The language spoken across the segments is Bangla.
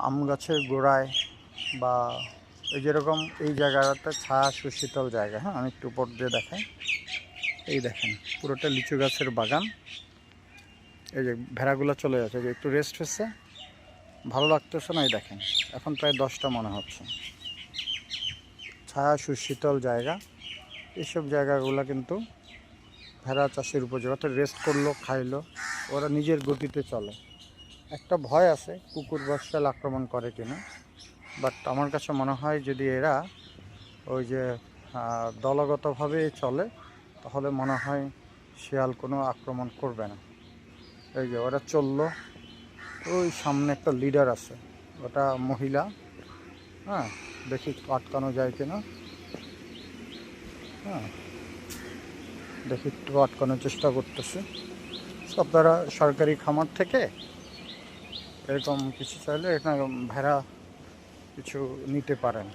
আম গাছের গোড়ায় বা এই যেরকম এই জায়গাটা ছায়া সুশীতল জায়গা। হ্যাঁ, আমি একটু উপর দিয়ে দেখাই। এই দেখেন পুরোটা লিচু গাছের বাগান। এই যে ভেড়াগুলো চলে যাচ্ছে, যে একটু রেস্ট হচ্ছে, ভালো লাগতেছে না। এই দেখেন এখন প্রায় 10টা মনে হচ্ছে। ছায়া সুশীতল জায়গা, এইসব জায়গাগুলো কিন্তু ভেড়া চাষের উপযোগী। অর্থাৎ রেস্ট করলো, খাইলো, ওরা নিজের গতিতে চলে। একটা ভয় আছে কুকুর বা শিয়াল আক্রমণ করে কিনা, বাট আমার কাছে মনে হয় যদি এরা ওই যে দলগতভাবে চলে তাহলে মনে হয় শিয়াল কোনো আক্রমণ করবে না। এই যে ওরা চললো, ওই সামনে একটা লিডার আছে, ওটা মহিলা। হ্যাঁ, দেখি আটকানো যায় কিনা। হ্যাঁ, দেখি একটু আটকানোর চেষ্টা করতেছে। আপনারা সরকারি খামার থেকে এরকম কিছু চাইলে এখানে ভেড়া কিছু নিতে পারেন।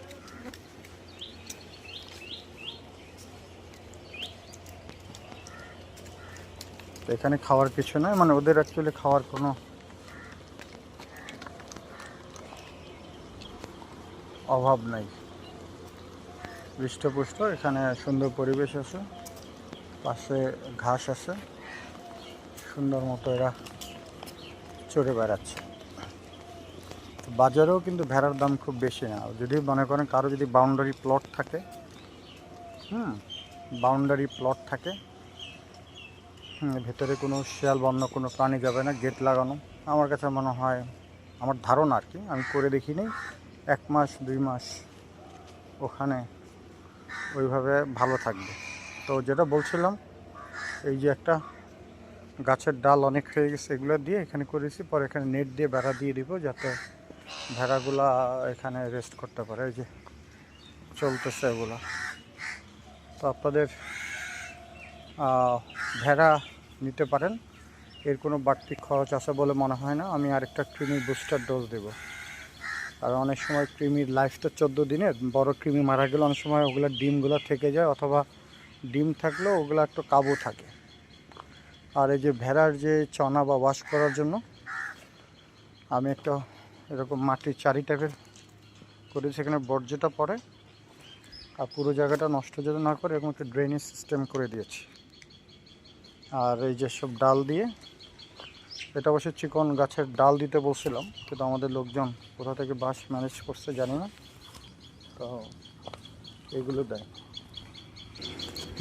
এখানে খাওয়ার কিছু নয়, মানে ওদের অ্যাকচুয়ালি খাওয়ার কোনো অভাব নাই। হৃষ্টপুষ্ট, এখানে সুন্দর পরিবেশ আছে, পাশে ঘাস আছে, সুন্দর মতো এরা চড়ে বেড়াচ্ছে। বাজারেও কিন্তু ভেড়ার দাম খুব বেশি না। যদি মনে করেন কারো যদি বাউন্ডারি প্লট থাকে, বাউন্ডারি প্লট থাকে, ভেতরে কোনো শিয়াল বা অন্য কোনো প্রাণী যাবে না, গেট লাগানো, আমার কাছে মনে হয়, আমার ধারণা আর কি, আমি করে দেখিনি, 1 মাস 2 মাস ওখানে ওইভাবে ভালো থাকবে। তো যেটা বলছিলাম, এই যে একটা গাছের ডাল অনেক হয়ে গেছে, এগুলো দিয়ে এখানে করেছি, পরে এখানে নেট দিয়ে বেড়া দিয়ে দিব যাতে ভেড়াগুলা এখানে রেস্ট করতে পারে। এই যে চলতেছে এগুলো। তো আপনাদের ভেড়া নিতে পারেন, এর কোনো বাড়তি খরচ আছে বলে মনে হয় না। আমি আরেকটা কৃমির বুস্টার ডোজ দেব, আর অনেক সময় কৃমির লাইফটা 14 দিনের, বড় কৃমি মারা গেলে অনেক সময় ওগুলো ডিমগুলো থেকে যায়, অথবা ডিম থাকলেও ওগুলো একটু কাবু থাকে। আর এই যে ভেড়ার যে চনা বা ওয়াশ করার জন্য আমি একটা এরকম মাটির চারি টাইপের করেছি, সেখানে বর্জ্যটা পড়ে, আর পুরো জায়গাটা নষ্ট যাতে না করে এরকম একটা ড্রেনেজ সিস্টেম করে দিয়েছি। আর এই যে সব ডাল দিয়ে, এটা অবশ্যই চিকন গাছের ডাল দিতে বলছিলাম, কিন্তু আমাদের লোকজন কোথা থেকে বাঁশ ম্যানেজ করছে জানি না, তো এগুলো দেয়।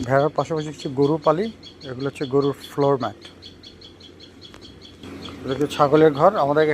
ভেড়ার পাশাপাশি হচ্ছে গরু পালি, এগুলো হচ্ছে গরুর ফ্লোর ম্যাট, এটা হচ্ছে ছাগলের ঘর। আমাদের